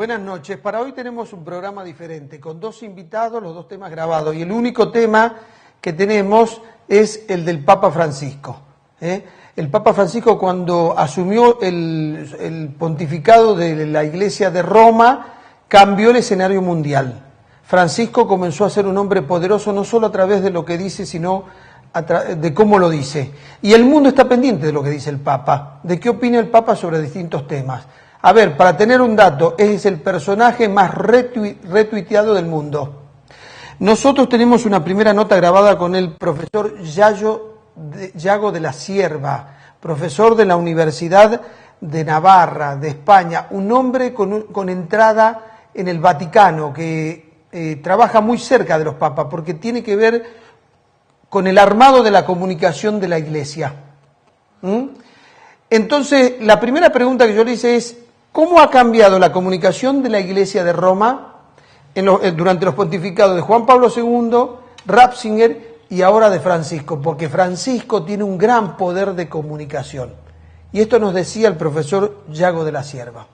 Buenas noches. Para hoy tenemos un programa diferente, con dos invitados, los dos temas grabados. Y el único tema que tenemos es el del Papa Francisco. El Papa Francisco, cuando asumió el pontificado de la Iglesia de Roma, cambió el escenario mundial. Francisco comenzó a ser un hombre poderoso no solo a través de lo que dice, sino de cómo lo dice. Y el mundo está pendiente de lo que dice el Papa, de qué opina el Papa sobre distintos temas. A ver, para tener un dato, es el personaje más retuiteado del mundo. Nosotros tenemos una primera nota grabada con el profesor Yago de la Cierva, profesor de la Universidad de Navarra, de España, un hombre con entrada en el Vaticano, que trabaja muy cerca de los papas, porque tiene que ver con el armado de la comunicación de la Iglesia. Entonces, la primera pregunta que yo le hice es, ¿cómo ha cambiado la comunicación de la Iglesia de Roma durante los pontificados de Juan Pablo II, Ratzinger y ahora de Francisco? Porque Francisco tiene un gran poder de comunicación. Y esto nos decía el profesor Yago de la Cierva.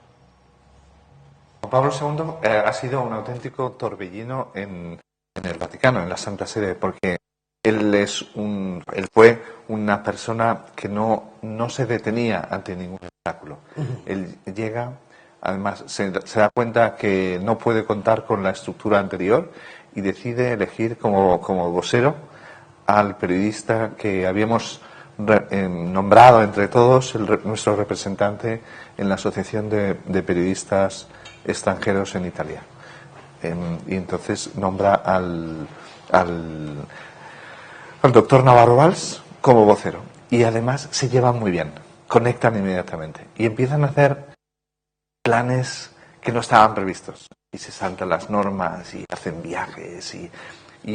Juan Pablo II ha sido un auténtico torbellino en el Vaticano, en la Santa Sede, porque él fue una persona que no se detenía ante ningún obstáculo. Él llega, además se da cuenta que no puede contar con la estructura anterior y decide elegir como vocero al periodista que habíamos nombrado entre todos, nuestro representante en la Asociación de Periodistas Extranjeros en Italia. Y entonces nombra al doctor Navarro Valls como vocero. Y además se llevan muy bien, conectan inmediatamente y empiezan a hacer planes que no estaban previstos. Y se saltan las normas y hacen viajes y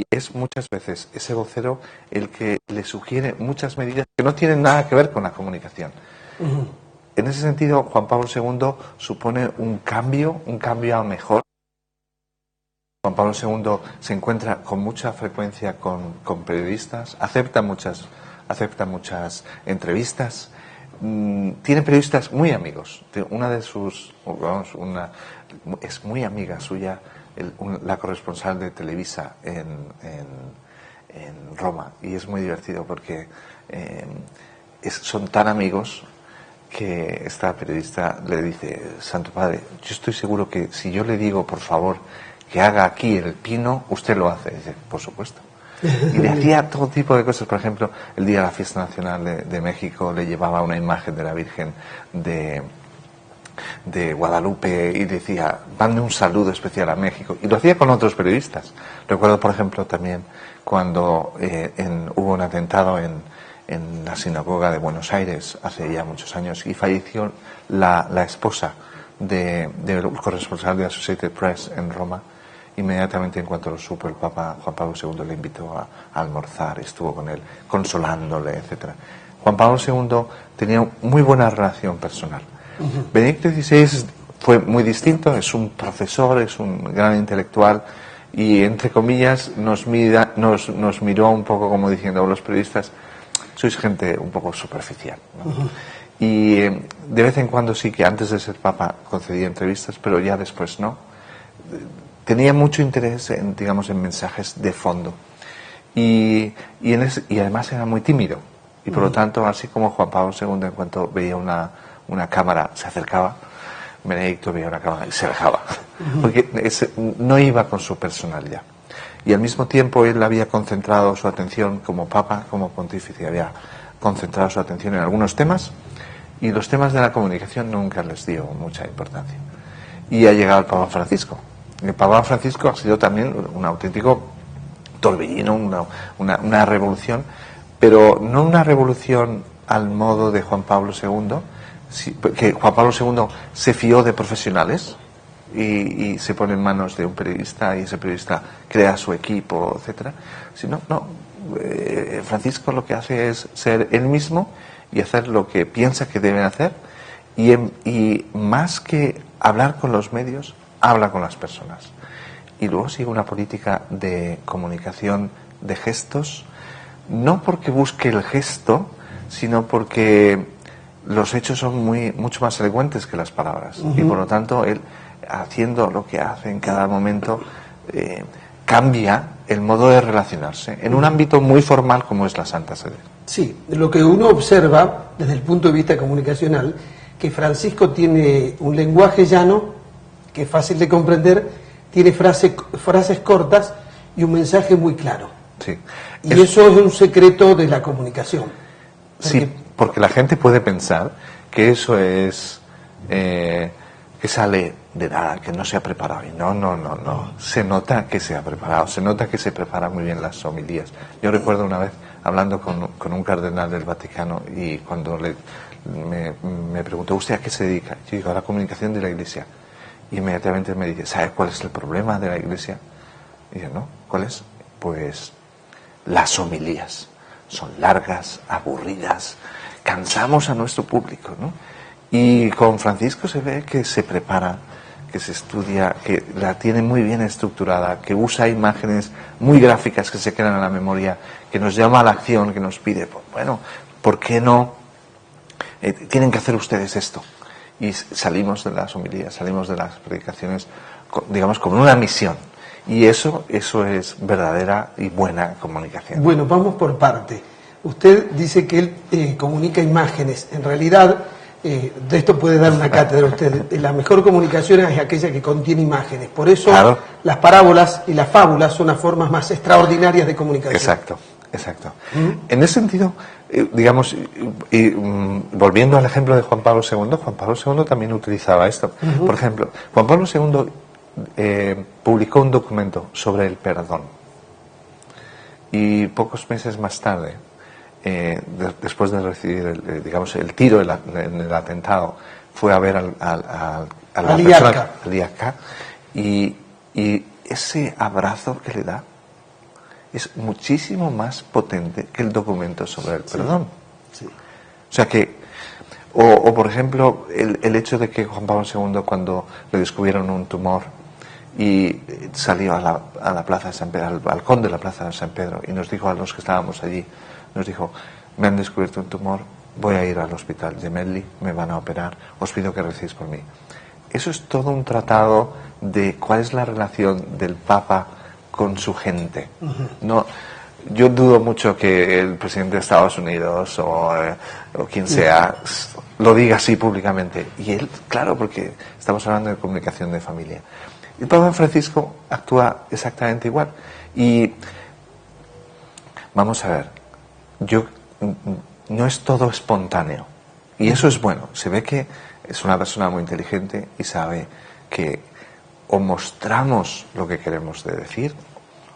es muchas veces ese vocero el que le sugiere muchas medidas que no tienen nada que ver con la comunicación. En ese sentido, Juan Pablo II supone un cambio a mejor. Juan Pablo II se encuentra con mucha frecuencia con periodistas, acepta muchas entrevistas, tiene periodistas muy amigos. Una de sus, es muy amiga suya, la corresponsal de Televisa en Roma, y es muy divertido porque son tan amigos que esta periodista le dice: Santo Padre, yo estoy seguro que si yo le digo, por favor, que haga aquí el pino, usted lo hace. Y dice: por supuesto. Y le hacía todo tipo de cosas. Por ejemplo, el día de la fiesta nacional de México le llevaba una imagen de la Virgen de Guadalupe y decía: mande un saludo especial a México. Y lo hacía con otros periodistas. Recuerdo, por ejemplo, también cuando hubo un atentado en la sinagoga de Buenos Aires hace ya muchos años y falleció la esposa del corresponsal de Associated Press en Roma. Inmediatamente, en cuanto lo supo, el Papa Juan Pablo II le invitó a almorzar, estuvo con él, consolándole, etc. Juan Pablo II tenía muy buena relación personal. Benedicto XVI fue muy distinto, es un profesor, es un gran intelectual y, entre comillas, nos miró un poco como diciendo: los periodistas sois gente un poco superficial, ¿no? Y de vez en cuando sí, que antes de ser Papa concedía entrevistas, pero ya después no. Tenía mucho interés en mensajes de fondo y además era muy tímido y por lo tanto, así como Juan Pablo II, en cuanto veía una cámara se acercaba, Benedicto veía una cámara y se alejaba, porque no iba con su personalidad. Y al mismo tiempo él había concentrado su atención como Papa, como pontífice, había concentrado su atención en algunos temas y los temas de la comunicación nunca les dio mucha importancia. Y ha llegado el Papa Francisco. El Papa Francisco ha sido también un auténtico torbellino, una revolución, pero no una revolución al modo de Juan Pablo II, que Juan Pablo II se fió de profesionales y se pone en manos de un periodista y ese periodista crea su equipo, etcétera. Sino, Francisco lo que hace es ser él mismo y hacer lo que piensa que deben hacer y más que hablar con los medios, habla con las personas. Y luego sigue una política de comunicación de gestos, no porque busque el gesto, sino porque los hechos son mucho más elocuentes que las palabras. Y por lo tanto, él haciendo lo que hace en cada momento, cambia el modo de relacionarse en un ámbito muy formal como es la Santa Sede. Sí, lo que uno observa desde el punto de vista comunicacional, que Francisco tiene un lenguaje llano, que es fácil de comprender, tiene frases cortas y un mensaje muy claro. Sí. Y eso es un secreto de la comunicación. Sí, porque la gente puede pensar que eso es que sale de nada, que no se ha preparado. Y no. Se nota que se ha preparado, se nota que se prepara muy bien las homilías. Yo recuerdo una vez hablando con un cardenal del Vaticano y cuando me preguntó, ¿usted a qué se dedica? Yo digo, a la comunicación de la Iglesia. Y inmediatamente me dice, ¿sabe cuál es el problema de la Iglesia? Y yo, ¿no? ¿Cuál es? Pues las homilías. Son largas, aburridas, cansamos a nuestro público, ¿no? Y con Francisco se ve que se prepara, que se estudia, que la tiene muy bien estructurada, que usa imágenes muy gráficas que se quedan en la memoria, que nos llama a la acción, que nos pide, bueno, ¿por qué no? Tienen que hacer ustedes esto. Y salimos de las homilías, salimos de las predicaciones, digamos, con una misión. Y eso es verdadera y buena comunicación. Bueno, vamos por parte. Usted dice que él comunica imágenes. En realidad, de esto puede dar una cátedra usted. La mejor comunicación es aquella que contiene imágenes. Por eso claro, las parábolas y las fábulas son las formas más extraordinarias de comunicación. Exacto. En ese sentido, digamos, volviendo al ejemplo de Juan Pablo II también utilizaba esto. Por ejemplo, Juan Pablo II publicó un documento sobre el perdón y pocos meses más tarde, después de recibir el tiro en el atentado, fue a ver a la persona, al IACA, y ese abrazo que le da es muchísimo más potente que el documento sobre el perdón. Sí. O sea que, o por ejemplo, el hecho de que Juan Pablo II, cuando le descubrieron un tumor y salió a la Plaza de San Pedro, al balcón de la Plaza de San Pedro, y nos dijo a los que estábamos allí, nos dijo, me han descubierto un tumor, voy a ir al hospital Gemelli, me van a operar, os pido que recéis por mí. Eso es todo un tratado de cuál es la relación del Papa con su gente. No, yo dudo mucho que el presidente de Estados Unidos o quien sea lo diga así públicamente. Y él, claro, porque estamos hablando de comunicación de familia. El Papa Francisco actúa exactamente igual. Y vamos a ver, no es todo espontáneo. Y eso es bueno. Se ve que es una persona muy inteligente y sabe que o mostramos lo que queremos decir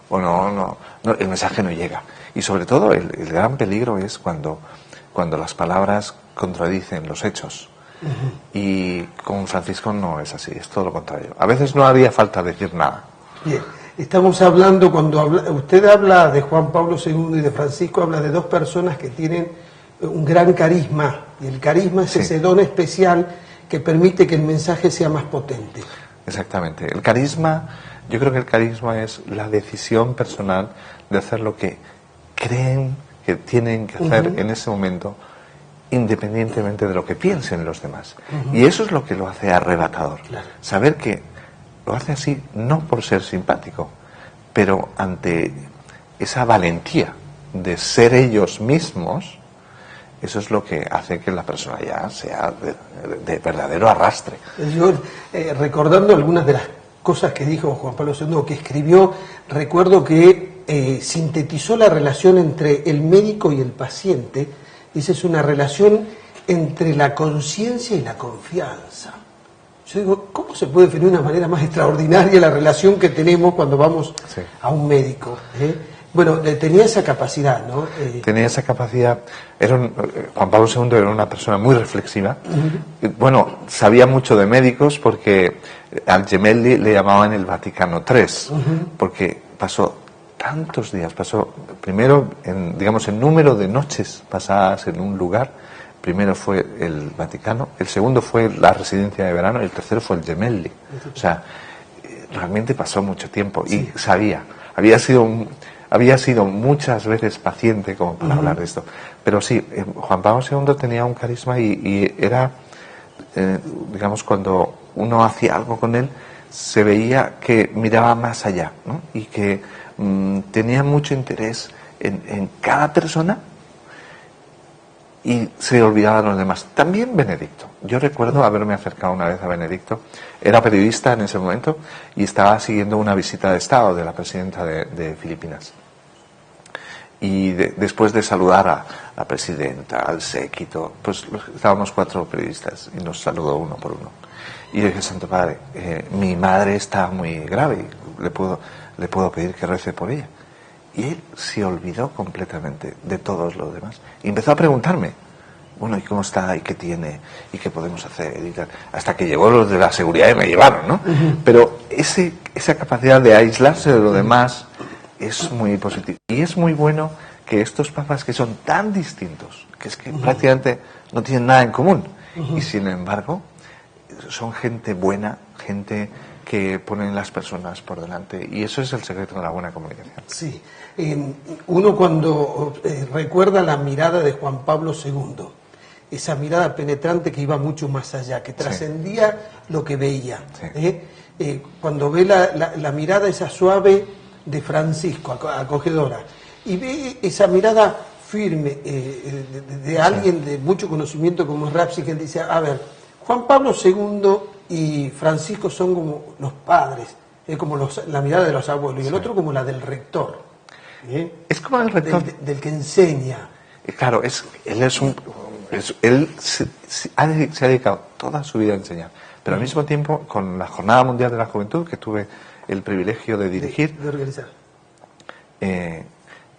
o no, el mensaje no llega. Y sobre todo el gran peligro es cuando las palabras contradicen los hechos. Y con Francisco no es así, es todo lo contrario. A veces no haría falta decir nada. Bien, estamos hablando, usted habla de Juan Pablo II y de Francisco, habla de dos personas que tienen un gran carisma, y el carisma es ese don especial que permite que el mensaje sea más potente. Exactamente. El carisma, yo creo que el carisma es la decisión personal de hacer lo que creen que tienen que hacer en ese momento, independientemente de lo que piensen los demás. Y eso es lo que lo hace arrebatador. Claro. Saber que lo hace así no por ser simpático, pero ante esa valentía de ser ellos mismos, eso es lo que hace que la persona ya sea de verdadero arrastre. Yo, recordando algunas de las cosas que dijo Juan Pablo II, que escribió, recuerdo que sintetizó la relación entre el médico y el paciente. Dice, es una relación entre la conciencia y la confianza. Yo digo, ¿cómo se puede definir de una manera más extraordinaria la relación que tenemos cuando vamos a un médico? Bueno, tenía esa capacidad, ¿no? Tenía esa capacidad. Juan Pablo II era una persona muy reflexiva. Bueno, sabía mucho de médicos porque al Gemelli le llamaban el Vaticano III, porque pasó tantos días, pasó primero, en número de noches pasadas en un lugar. Primero fue el Vaticano, el segundo fue la residencia de verano y el tercero fue el Gemelli. O sea, realmente pasó mucho tiempo y sabía, había sido muchas veces paciente como para hablar de esto. Pero sí, Juan Pablo II tenía un carisma y era, cuando uno hacía algo con él, se veía que miraba más allá, ¿no? Y que tenía mucho interés en cada persona y se olvidaba de los demás. También Benedicto. Yo recuerdo haberme acercado una vez a Benedicto, era periodista en ese momento y estaba siguiendo una visita de Estado de la presidenta de Filipinas. Y después de saludar a la presidenta, al séquito, pues estábamos 4 periodistas y nos saludó uno por uno. Y yo dije, Santo Padre, mi madre está muy grave, le puedo pedir que rece por ella. Y él se olvidó completamente de todos los demás. Y empezó a preguntarme, bueno, ¿y cómo está? ¿Y qué tiene? ¿Y qué podemos hacer? Y tal. Hasta que llegó los de la seguridad y me llevaron, ¿no? Pero esa capacidad de aislarse de lo demás es muy positivo. Y es muy bueno que estos papas que son tan distintos, que es que prácticamente no tienen nada en común, y sin embargo son gente buena, gente que ponen las personas por delante, y eso es el secreto de la buena comunicación. Sí, uno cuando recuerda la mirada de Juan Pablo II, esa mirada penetrante que iba mucho más allá, que trascendía lo que veía. Sí. Cuando ve la mirada esa suave de Francisco, acogedora, y ve esa mirada firme de alguien de mucho conocimiento como Ratzinger, que dice, a ver, Juan Pablo II y Francisco son como los padres, como la mirada de los abuelos, y el otro como la del rector. Es como el rector. Del que enseña. Claro, él se ha dedicado toda su vida a enseñar, pero al mismo tiempo, con la Jornada Mundial de la Juventud, que tuve el privilegio de dirigir, de organizar.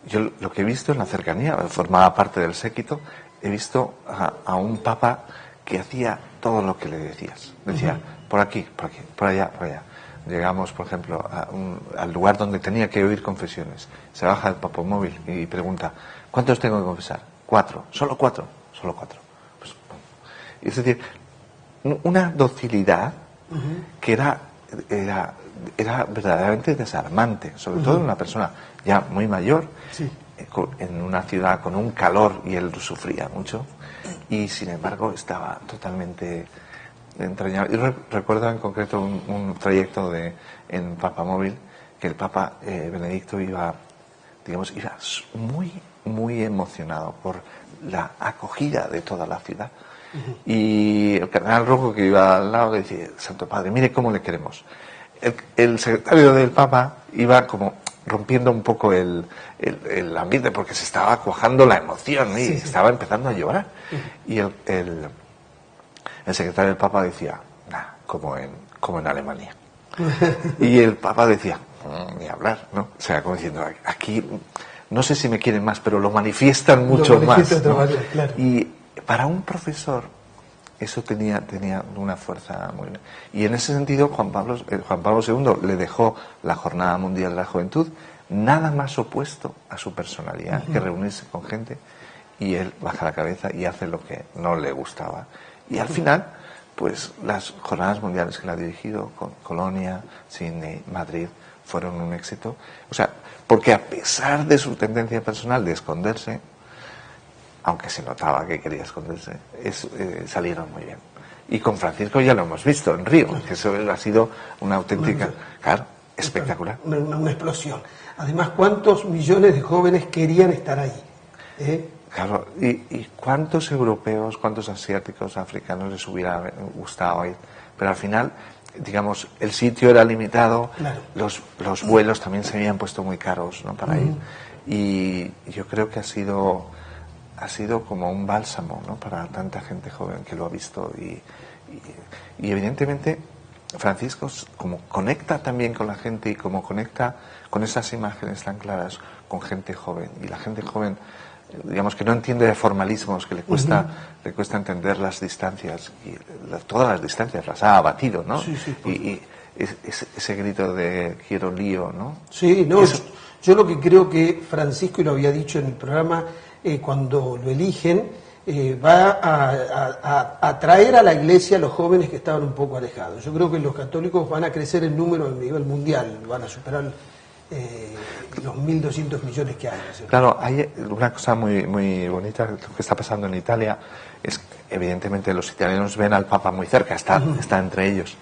Yo lo que he visto en la cercanía, formaba parte del séquito, he visto a un papa que hacía todo lo que le decías. Decía, por aquí, por allá, por allá. Llegamos, por ejemplo, al lugar donde tenía que oír confesiones. Se baja el papamóvil y pregunta, ¿cuántos tengo que confesar? 4. ¿Solo 4? Solo 4. Pues, es decir, una docilidad que era verdaderamente desarmante, sobre todo en una persona ya muy mayor, en una ciudad con un calor, y él sufría mucho, y sin embargo estaba totalmente entrañable. Yo recuerdo en concreto un trayecto en Papamóvil, que el Papa Benedicto iba muy, muy emocionado por la acogida de toda la ciudad. Y el cardenal Rojo, que iba al lado, le decía, Santo Padre, mire cómo le queremos. El secretario del Papa iba como rompiendo un poco el ambiente, porque se estaba cuajando la emoción, y estaba empezando a llorar. Y el secretario del Papa decía, como en Alemania. Y el Papa decía, ni hablar, ¿no? O sea, como diciendo, aquí no sé si me quieren más, pero lo manifiestan mucho más, ¿no? Claro. Y para un profesor eso tenía una fuerza muy grande. Y en ese sentido Juan Pablo II le dejó la Jornada Mundial de la Juventud nada más opuesto a su personalidad que reunirse con gente, y él baja la cabeza y hace lo que no le gustaba. Y al final, pues las Jornadas Mundiales que él ha dirigido, con Colonia, Sydney, Madrid, fueron un éxito. O sea, porque a pesar de su tendencia personal de esconderse, aunque se notaba que quería esconderse, salieron muy bien. Y con Francisco ya lo hemos visto en Río, que eso ha sido una auténtica, espectacular. Una explosión. Además, ¿cuántos millones de jóvenes querían estar ahí? Claro, y cuántos europeos, cuántos asiáticos, africanos les hubiera gustado ir. Pero al final, digamos, el sitio era limitado, los vuelos también se habían puesto muy caros, ¿no?, para ir. Y yo creo que ha sido como un bálsamo, ¿no?, para tanta gente joven que lo ha visto. Y evidentemente Francisco, como conecta también con la gente, y como conecta con esas imágenes tan claras con gente joven, y la gente joven, digamos, que no entiende de formalismos, que le cuesta entender las distancias, y todas las distancias las ha abatido, ¿no? Y ese grito de quiero lío, ¿no? Sí, no, yo lo que creo que Francisco, y lo había dicho en el programa, cuando lo eligen, va a atraer a la Iglesia a los jóvenes que estaban un poco alejados. Yo creo que los católicos van a crecer en número a nivel mundial, van a superar los 1.200 millones que hay, ¿no es cierto? Claro, hay una cosa muy, muy bonita, lo que está pasando en Italia, es que evidentemente los italianos ven al Papa muy cerca, está entre ellos,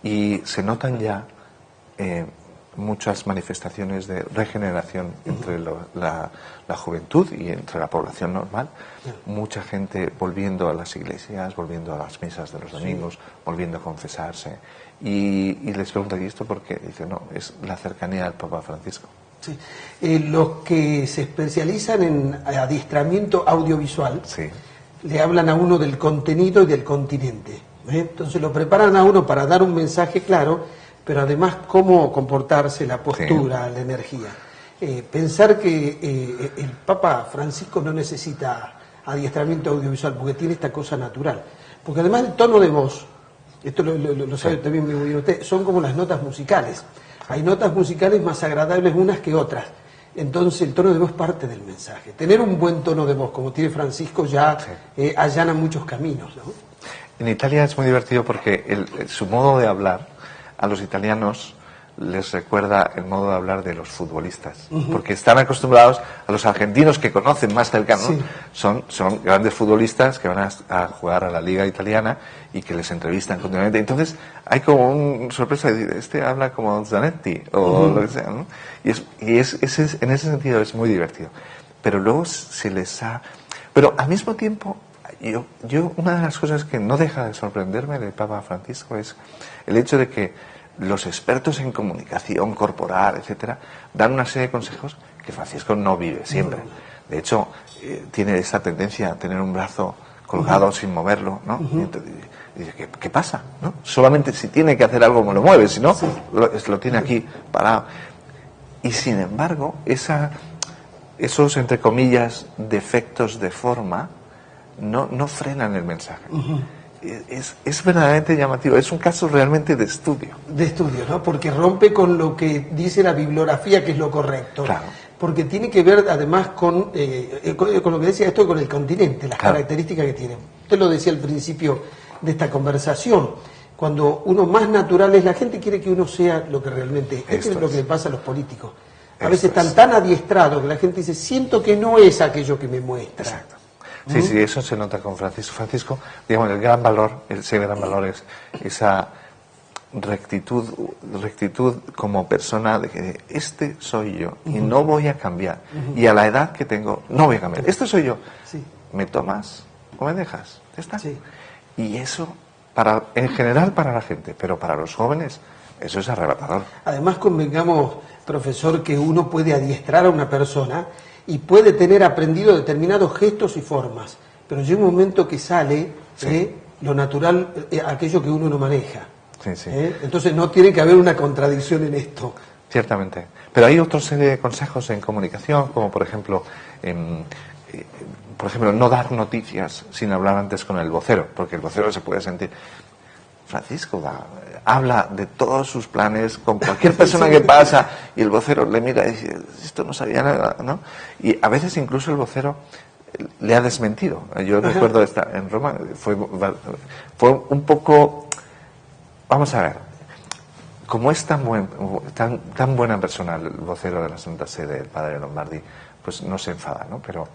y se notan ya muchas manifestaciones de regeneración entre la juventud y entre la población normal, mucha gente volviendo a las iglesias, volviendo a las misas de los domingos, volviendo a confesarse, y les pregunto, ¿y esto por qué? Dice, no, es la cercanía del Papa Francisco. Sí. Los que se especializan en adiestramiento audiovisual le hablan a uno del contenido y del continente. Entonces lo preparan a uno para dar un mensaje claro, pero además cómo comportarse, la postura, la energía. Pensar que el Papa Francisco no necesita adiestramiento audiovisual porque tiene esta cosa natural. Porque además el tono de voz, esto lo sabe también muy bien usted, son como las notas musicales. Hay notas musicales más agradables unas que otras. Entonces el tono de voz es parte del mensaje. Tener un buen tono de voz, como tiene Francisco, ya allana muchos caminos, ¿no? En Italia es muy divertido porque su modo de hablar a los italianos les recuerda el modo de hablar de los futbolistas, porque están acostumbrados a los argentinos que conocen más cercanos, son grandes futbolistas que van a jugar a la liga italiana y que les entrevistan continuamente. Entonces hay como una sorpresa de decir, este habla como Zanetti o lo que sea, ¿no? En ese sentido es muy divertido. Pero luego se les ha... Pero al mismo tiempo, yo una de las cosas que no deja de sorprenderme del Papa Francisco es el hecho de que los expertos en comunicación corporal, etcétera, dan una serie de consejos que Francisco no vive siempre. De hecho, tiene esa tendencia a tener un brazo colgado sin moverlo, ¿no? Y entonces, dice, ¿qué pasa? ¿No? Solamente si tiene que hacer algo me lo mueve, si no, lo tiene aquí parado. Y sin embargo, esos, entre comillas, defectos de forma no frenan el mensaje. Es verdaderamente llamativo, es un caso realmente de estudio. De estudio, ¿no? Porque rompe con lo que dice la bibliografía, que es lo correcto. Claro. Porque tiene que ver además con lo que decía esto, con el continente, las características que tiene. Usted lo decía al principio de esta conversación. Cuando uno más natural es, la gente quiere que uno sea lo que realmente es. Esto es lo que le pasa a los políticos. A veces están tan adiestrados que la gente dice, siento que no es aquello que me muestra. Exacto. Sí, eso se nota con Francisco. Francisco, digamos, ese gran valor es esa rectitud como persona de que este soy yo y no voy a cambiar. Y a la edad que tengo, no voy a cambiar. Este soy yo. ¿Me tomas o me dejas? ¿Ya está? Y eso, en general para la gente, pero para los jóvenes, eso es arrebatador. Además, convengamos, profesor, que uno puede adiestrar a una persona y puede tener aprendido determinados gestos y formas, pero llega un momento que sale lo natural, aquello que uno no maneja. Entonces no tiene que haber una contradicción en esto. Ciertamente. Pero hay otra serie de consejos en comunicación, como por ejemplo, no dar noticias sin hablar antes con el vocero, porque el vocero se puede sentir... Francisco habla de todos sus planes con cualquier persona que pasa y el vocero le mira y dice, esto no sabía nada, ¿no? Y a veces incluso el vocero le ha desmentido. Yo recuerdo en Roma, fue un poco... Vamos a ver, como es tan buena persona el vocero de la Santa Sede, el padre Lombardi, pues no se enfada, ¿no? Pero...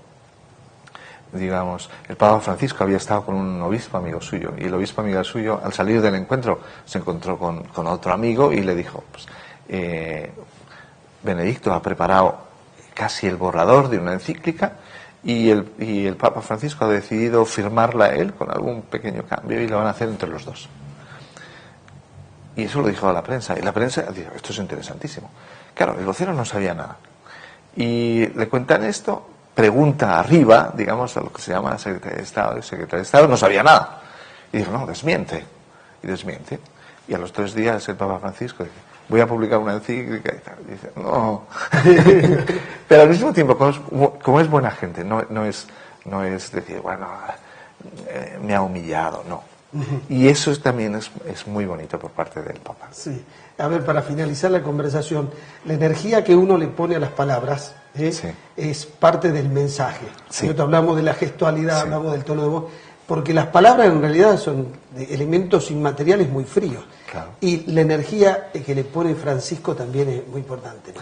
digamos, el Papa Francisco había estado con un obispo amigo suyo y el obispo amigo suyo, al salir del encuentro, se encontró con otro amigo y le dijo, pues, Benedicto ha preparado casi el borrador de una encíclica y el Papa Francisco ha decidido firmarla él con algún pequeño cambio y lo van a hacer entre los dos. Y eso lo dijo a la prensa y la prensa dijo, esto es interesantísimo. Claro, el vocero no sabía nada y le cuentan esto. Pregunta arriba, digamos, a lo que se llama Secretaría de Estado. El secretario de Estado no sabía nada. Y dijo, no, desmiente. Y desmiente. Y a los 3 días el Papa Francisco dice, voy a publicar una encíclica y tal. Y dice, no. Pero al mismo tiempo, como es buena gente, no es decir, bueno, me ha humillado, no. Y eso también es muy bonito por parte del Papa. Sí. A ver, para finalizar la conversación, la energía que uno le pone a las palabras es parte del mensaje. Nosotros hablamos de la gestualidad, hablamos del tono de voz, porque las palabras en realidad son elementos inmateriales muy fríos. Claro. Y la energía que le pone Francisco también es muy importante, ¿no?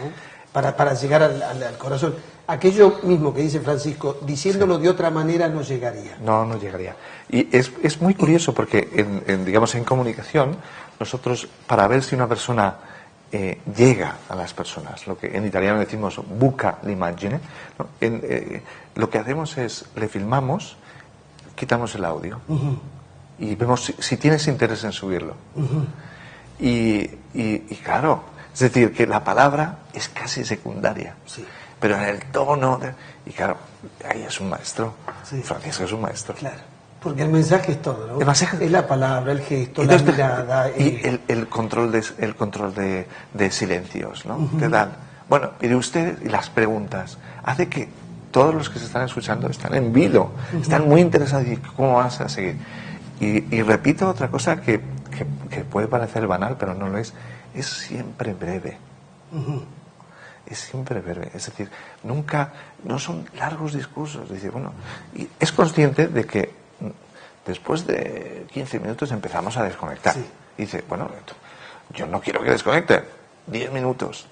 Para llegar al corazón. Aquello mismo que dice Francisco, diciéndolo de otra manera no llegaría. No llegaría. Y es muy curioso porque, digamos, en comunicación, nosotros, para ver si una persona llega a las personas, lo que en italiano decimos buca l'immagine, ¿no? Lo que hacemos es, le filmamos, quitamos el audio y vemos si tienes interés en subirlo. Y claro, es decir, que la palabra es casi secundaria, Sí. pero en el tono, y claro, ahí es un maestro. Sí. Francisco es un maestro. Claro, porque el mensaje es todo, ¿no? El mensaje- es la palabra, el gesto, Entonces, la mirada. y el control de silencios, ¿no? Te dan. Bueno, y de ustedes, y las preguntas, hace que todos los que se están escuchando están en vilo, están muy interesados y cómo vas a seguir. Y repito otra cosa que puede parecer banal, pero no lo es siempre breve. Es siempre breve, es decir, no son largos discursos. Dice, bueno, y es consciente de que después de 15 minutos empezamos a desconectar. Sí. Dice, bueno, yo no quiero que desconecte. 10 minutos,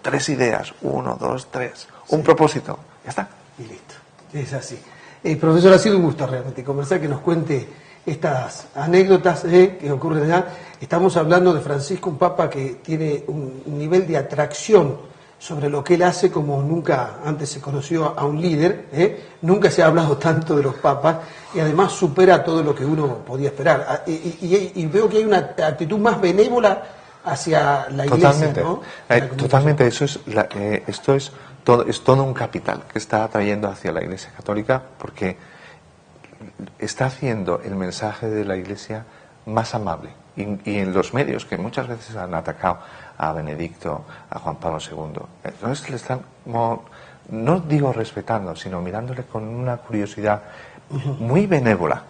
3 ideas, 1, 2, 3, un propósito, ya está. Y listo, es así. Profesor, ha sido un gusto realmente conversar, que nos cuente estas anécdotas que ocurren allá. Estamos hablando de Francisco, un papa que tiene un nivel de atracción sobre lo que él hace como nunca antes se conoció a un líder. Nunca se ha hablado tanto de los papas y además supera todo lo que uno podía esperar. Y veo que hay una actitud más benévola hacia la Iglesia, Totalmente, ¿no? totalmente. Esto es todo un capital que está atrayendo hacia la Iglesia Católica, porque está haciendo el mensaje de la Iglesia más amable. Y en los medios, que muchas veces han atacado a Benedicto, a Juan Pablo II, entonces le están, no digo respetando, sino mirándole con una curiosidad muy benévola.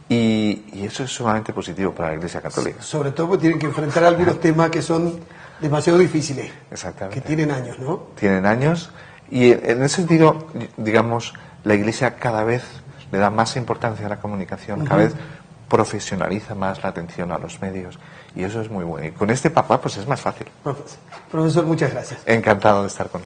Y eso es sumamente positivo para la Iglesia Católica. Sobre todo porque tienen que enfrentar algunos temas que son demasiado difíciles. Exactamente. Que tienen años, ¿no? Tienen años, y en ese sentido, digamos, la Iglesia cada vez le da más importancia a la comunicación, cada vez profesionaliza más la atención a los medios, y eso es muy bueno. Y con este Papa, pues es más fácil. Profesor, muchas gracias. Encantado de estar con